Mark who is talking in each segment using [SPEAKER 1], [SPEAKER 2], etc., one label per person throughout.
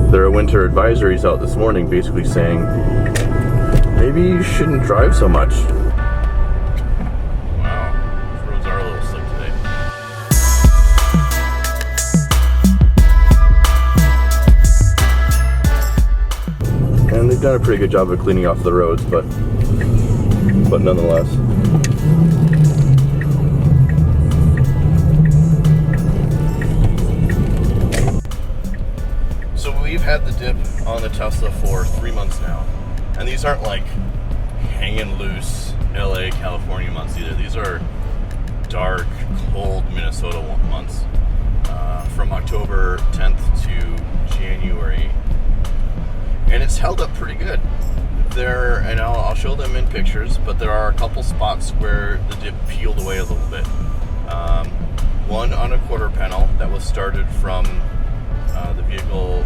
[SPEAKER 1] there are winter advisories out this morning basically saying maybe you shouldn't drive so much. Wow, these roads are a little slick today. And they've done a pretty good job of cleaning off the roads, but nonetheless. So we've had the dip on the Tesla for 3 months now, and these aren't like hanging loose LA, California months either. These are dark, cold Minnesota months, from October 10th to January, and it's held up pretty good. And I'll show them in pictures, but there are a couple spots where the dip peeled away a little bit. One on a quarter panel that was started from the vehicle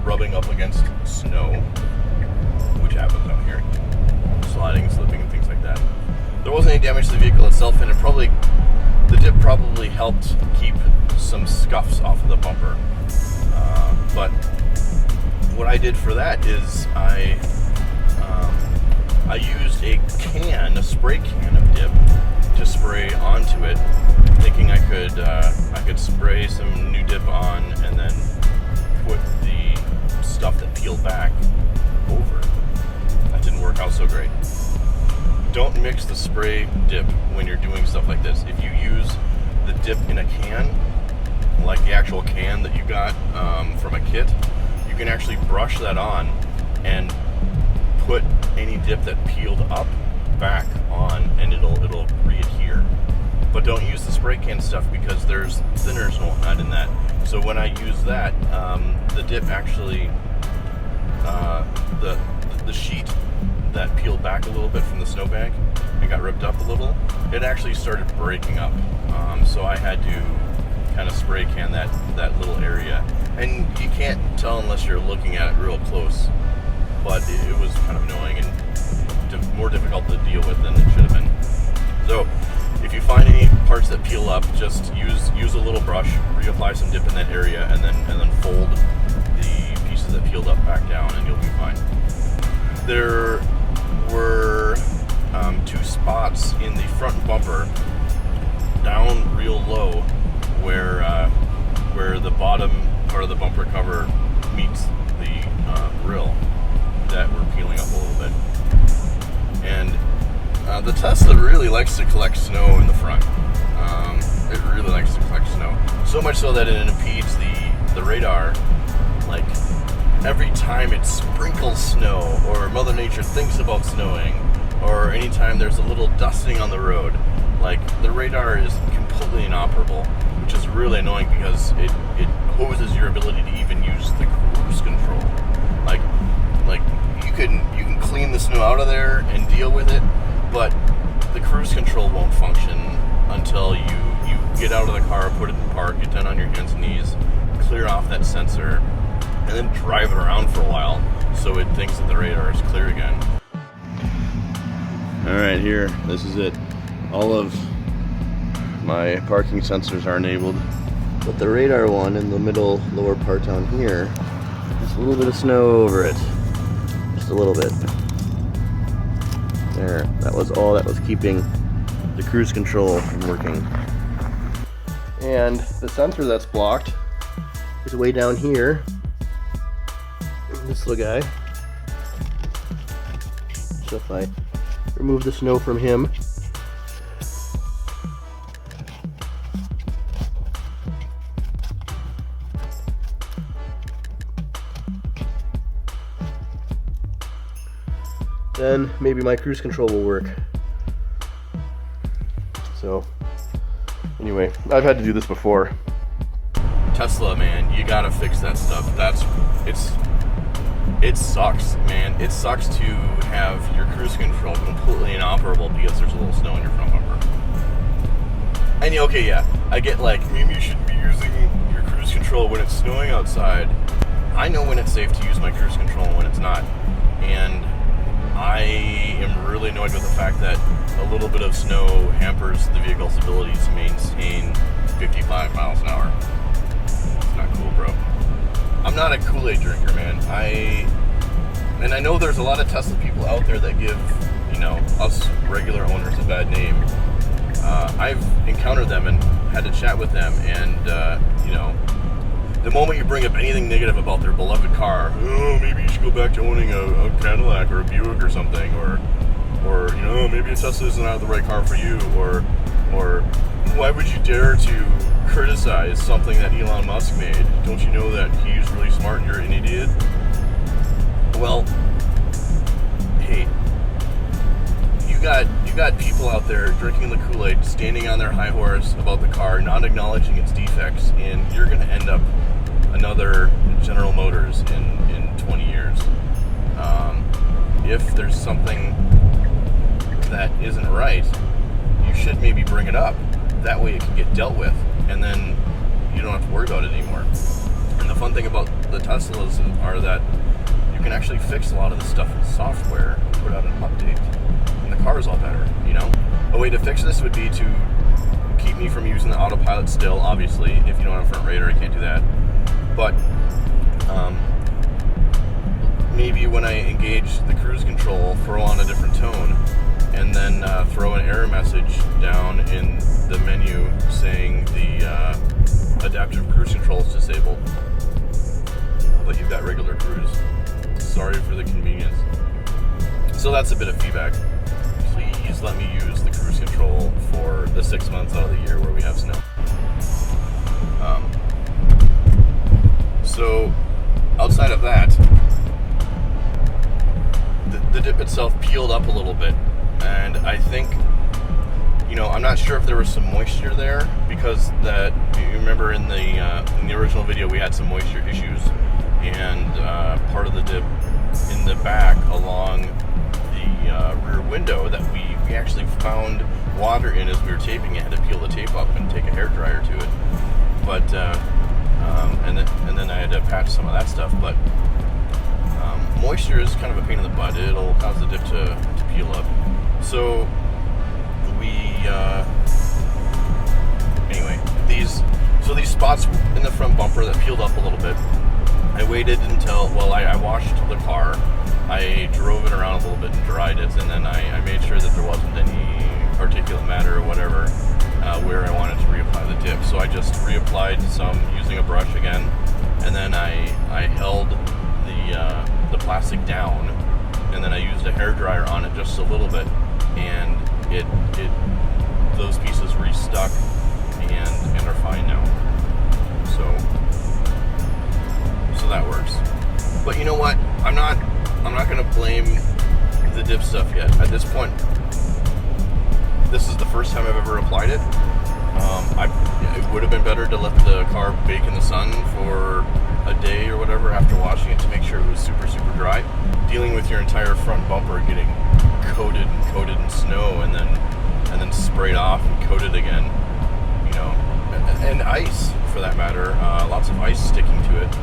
[SPEAKER 1] rubbing up against snow, which happens out here, sliding, slipping, and things like that. There wasn't any damage to the vehicle itself, and the dip probably helped keep some scuffs off of the bumper. But what I did for that is I used a spray can of dip to spray onto it, thinking I could spray some new dip on and then put the stuff that peeled back over. That didn't work out so great. Don't mix the spray dip when you're doing stuff like this. If you use the dip in a can, like the actual can that you got from a kit, you can actually brush that on and put any dip that peeled up back on, and it'll re-adhere. But don't use the spray can stuff because there's thinners and whatnot in that. So when I use that, the dip actually, the sheet that peeled back a little bit from the snowbank and got ripped up a little, it actually started breaking up. So I had to kind of spray can that little area. And you can't tell unless you're looking at it real close, but it was kind of annoying and more difficult to deal with than it should have been. So if you find any parts that peel up, just use a little brush, reapply some dip in that area, and then fold the pieces that peeled up back down, and you'll be fine. There were 2 spots in the front bumper, down real low, where the bottom part of the bumper cover meets the grill, that were peeling up a little bit. And the Tesla really likes to collect snow in the front. It really likes to collect snow. So much so that it impedes the radar. Like, every time it sprinkles snow, or Mother Nature thinks about snowing, or anytime there's a little dusting on the road, like, the radar is completely inoperable, which is really annoying because it hoses your ability to even use the cruise control. Like you can clean the snow out of there and deal with it, but the cruise control won't function until you get out of the car, put it in park, get down on your hands and knees, clear off that sensor, and then drive it around for a while so it thinks that the radar is clear again. Alright, here, this is it. All of my parking sensors are enabled, but the radar one in the middle lower part down here, just a little bit of snow over it. Just a little bit. There, that was all that was keeping the cruise control from working. And the sensor that's blocked is way down here. This little guy. So if I remove the snow from him, then maybe my cruise control will work. So anyway, I've had to do this before. Tesla, man, you gotta fix that stuff. It sucks, man. It sucks to have your cruise control completely inoperable because there's a little snow in your front bumper. And okay, yeah, I get like, maybe you shouldn't be using your cruise control when it's snowing outside. I know when it's safe to use my cruise control and when it's not. And I am really annoyed with the fact that a little bit of snow hampers the vehicle's ability to maintain 55 miles an hour. It's not cool, bro. not a Kool-Aid drinker, man. And I know there's a lot of Tesla people out there that give, you know, us regular owners a bad name. I've encountered them and had to chat with them, and you know, the moment you bring up anything negative about their beloved car, oh, maybe you should go back to owning a Cadillac or a Buick or something, or you know, maybe a Tesla isn't the right car for you, or why would you dare to criticize something that Elon Musk made? Don't you know that he's really smart and you're an idiot? Well, hey, you got people out there drinking the Kool-Aid, standing on their high horse about the car, not acknowledging its defects, and you're going to end up another General Motors in 20 years. If there's something that isn't right, you should maybe bring it up. That way it can get dealt with, and then you don't have to worry about it anymore. And the fun thing about the Teslas are that you can actually fix a lot of the stuff in software, put out an update, and the car is all better, you know? A way to fix this would be to keep me from using the autopilot still, obviously. If you don't have a front radar, I can't do that. But maybe when I engage the cruise control, throw on a different tone, and then throw an error message down in the menu saying the adaptive cruise control is disabled, but you've got regular cruise. Sorry for the convenience. So that's a bit of feedback. Please let me use the cruise control for the 6 months out of the year where we have snow. So outside of that, the dip itself peeled up a little bit, and I think, you know, I'm not sure if there was some moisture there, because that, you remember in the original video we had some moisture issues, and part of the dip in the back along the rear window that we actually found water in as we were taping it. Had to peel the tape up and take a hairdryer to it, but and then I had to patch some of that stuff. But moisture is kind of a pain in the butt. It'll cause the dip to peel up. So we anyway, these spots in the front bumper that peeled up a little bit, I waited until, well, I washed the car, I drove it around a little bit and dried it, and then I made sure that there wasn't any particulate matter or whatever where I wanted to reapply the dip. So I just reapplied some using a brush again, and then I held the plastic down, and then I used a hairdryer on it just a little bit, and it those pieces restuck and are fine now. So that works. But you know what? I'm not gonna blame the dip stuff yet. At this point, this is the first time I've ever applied it. It would have been better to let the car bake in the sun for a day or whatever after washing it to make sure it was super, super dry. Dealing with your entire front bumper getting coated in snow and then sprayed off and coated again, you know, and ice for that matter, lots of ice sticking to it.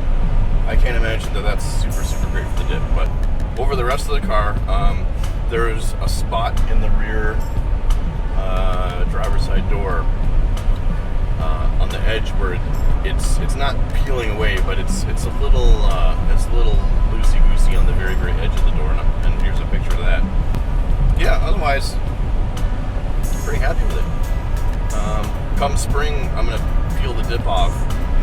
[SPEAKER 1] I can't imagine that that's super, super great for the dip. But over the rest of the car, there's a spot in the rear driver's side door on the edge where it's not peeling away, but it's a little loosey goosey on the very, very edge of the door. And here's a picture of that. Yeah, otherwise, pretty happy with it. Come spring, I'm gonna peel the dip off,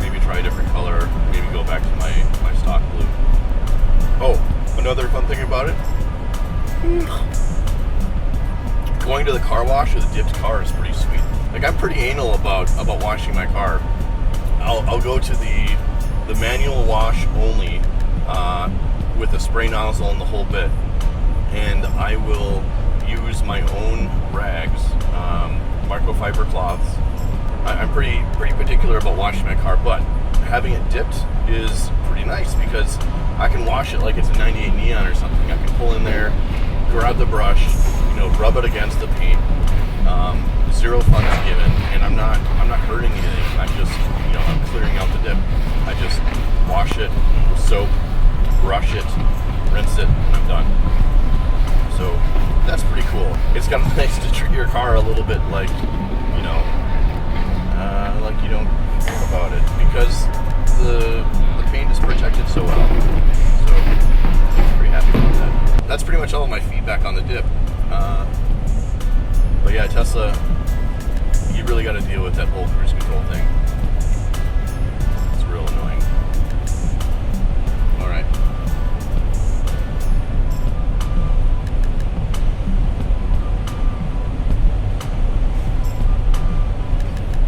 [SPEAKER 1] maybe try a different color, maybe go back to my stock blue. Oh, another fun thing about it, going to the car wash with a dipped car is pretty sweet. Like, I'm pretty anal about washing my car. I'll go to the manual wash only with a spray nozzle and the whole bit, and I will use my own rags, microfiber cloths. I'm pretty particular about washing my car, but having it dipped is pretty nice because I can wash it like it's a 98 Neon or something. I can pull in there, grab the brush, you know, rub it against the paint. Zero funds given, and I'm not hurting anything. I'm just, you know, I'm clearing out the dip. I just wash it with soap, brush it, rinse it, and I'm done. So that's pretty cool. It's kind of nice to treat your car a little bit like, you know, like you don't care about it, because the paint is protected But yeah, Tesla, you really got to deal with that whole cruise control thing.